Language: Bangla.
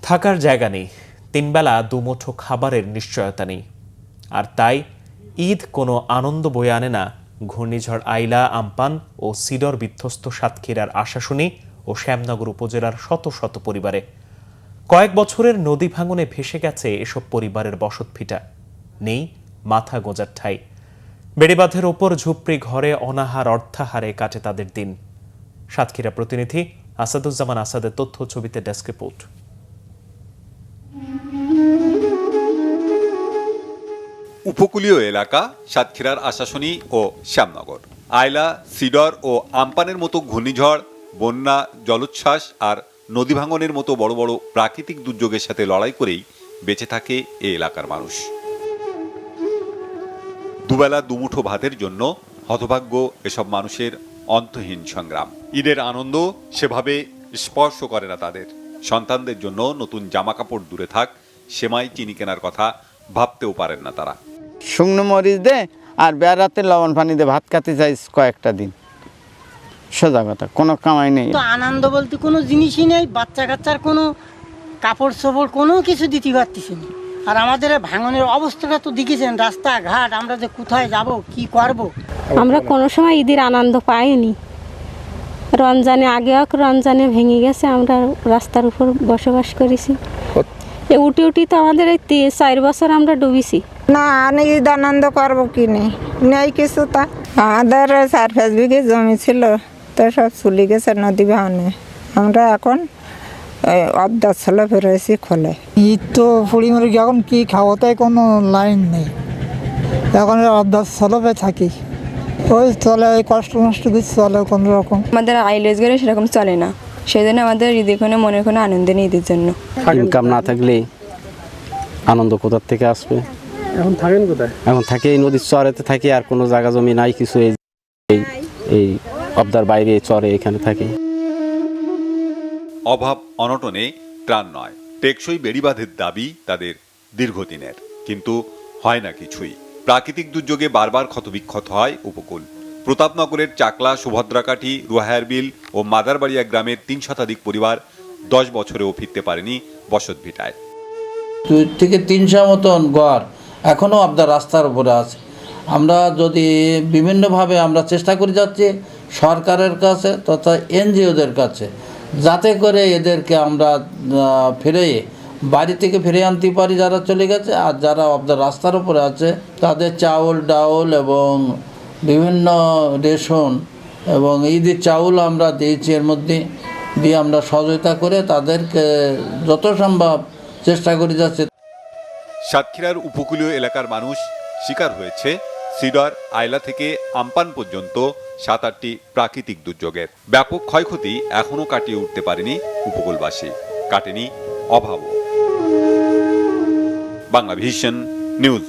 থাকার জায়গা নেই, তিনবেলা দুমুঠো খাবারের নিশ্চয়তা নেই। আর তাই ঈদ কোনো আনন্দ বয়ে আনে না ঘূর্ণিঝড় আইলা, আমপান ও সিডর বিধ্বস্ত সাতক্ষীরার আশাশুনি ও শ্যামনগর উপজেলার শত শত পরিবারে। কয়েক বছরের নদী ভাঙনে ভেসে গেছে এসব পরিবারের বসতভিটা। নেই মাথা গোঁজার ঠাঁই। বেড়িবাঁধের ওপর ঝুপড়ি ঘরে অনাহার অর্থাহারে কাটে তাদের দিন। সাতক্ষীরা প্রতিনিধি আসাদুজ্জামান আসাদের তথ্য ছবিতে ডেস্ক রিপোর্ট। উপকূলীয় এলাকা সাতক্ষীরার আশাশুনি ও শ্যামনগর। আইলা, সিডর ও আমপানের মতো ঘূর্ণিঝড়, বন্যা, জলোচ্ছ্বাস আর নদী ভাঙনের মতো বড় বড় প্রাকৃতিক দুর্যোগের সাথে লড়াই করেই বেঁচে থাকে এই এলাকার মানুষ। দুবেলা দুমুঠো ভাতের জন্য হতভাগ্য এসব মানুষের অন্তহীন সংগ্রাম। ঈদের আনন্দ সেভাবে স্পর্শ করে না তাদের। সন্তানদের জন্য নতুন জামা কাপড় দূরে থাক, সেমাই চিনি কেনার কথা ভাবতেও পারেন না তারা। শুকনো মরিচ দে আর বেড়াতে লবণ পানি দিয়ে ভাত খাতে চাই কয়েকটা দিন। সোজা কথা, কোনো কামাই নেই। আনন্দ বলতে কোনো জিনিসই নেই। বাচ্চা কাচ্চার কোনো কাপড় চোপড় কোনো কিছু দিতে পারতেছি না। আর আমাদের ভাঙনের অবস্থাটা তো দেখেছেন, রাস্তাঘাট, আমরা যে কোথায় যাব, কি করব। আমরা কোনো সময় ঈদের আনন্দ পাইনি। রমজানে আগে রমজানে ভেঙে গেছে, আমরা রাস্তার উপর বসবাস করেছি। উঠি উঠি তো আমাদের এই 4 বছর আমরা ডুবেছি। না, ঈদ আনন্দ করবো কি নেই কিছু। তা আমাদের 4-5 বিঘে জমি ছিল, তো সব চলে গেছে নদী ভাঙনে। আমরা এখন অবদা ছেলে ফেরেছি খোলে। ঈদ তো পুড়ি মরি, এখন কি খাওয়া, তাই কোনো লাইন নেই। এখন অবদা ছেলে থাকি, ওই চলে, ওই কষ্ট নষ্ট কিছু চলে কোনো রকম। আমাদের আইলেজ গেলে সেরকম চলে না, সেই জন্য আমাদের ঈদের কোনো মনের কোনো আনন্দ নেই ঈদের জন্য। ইনকাম না থাকলে আনন্দ কোথার থেকে আসবে? এখন থাকেন কোথায়? এখন থাকে এই নদীর চরেতে থাকি, আর কোনো জায়গা জমি নাই কিছু। এই অবদার বাইরে চরে এখানে থাকি। অভাব অনটনে ত্রাণ নয়, টেকসই বেড়িবাঁধের দাবি তাদের দীর্ঘদিনের, কিন্তু হয় না কিছুই। প্রাকৃতিক দুর্যোগে বারবার ক্ষতবিক্ষত হয় উপকূল। প্রতাপনগরের চাকলা, সুভদ্রাকাঠি, রুহায়ারবিল ও মাদারবাড়িয়া গ্রামের 3 শতাধিক পরিবার 10 বছরেও ফিরতে পারেনি বসতভিটায়। 2 থেকে 300 মতন ঘর এখনও আপনার রাস্তার উপরে আছে। আমরা যদি বিভিন্নভাবে আমরা চেষ্টা করে যাচ্ছি সরকারের কাছে তথা এনজিওদের কাছে, যাতে করে এদেরকে আমরা বাড়ি থেকে ফিরে আনতে পারি যারা চলে গেছে। আর যারা আপনার রাস্তার উপরে আছে তাদের চাউল ডাউল এবং বিভিন্ন রেশন এবং ঈদের চাউল আমরা দিয়েছি, এর মধ্যে দিয়ে আমরা সহযোগিতা করে তাদেরকে যত সম্ভব চেষ্টা করে যাচ্ছে। সাতক্ষীরার উপকূলীয় এলাকার মানুষ শিকার হয়েছে সিডর, আইলা থেকে আমপান পর্যন্ত 7-8টি প্রাকৃতিক দুর্যোগের। ব্যাপক ক্ষয়ক্ষতি এখনও কাটিয়ে উঠতে পারেনি উপকূলবাসী, কাটেনি অভাবও। Bangla vision news.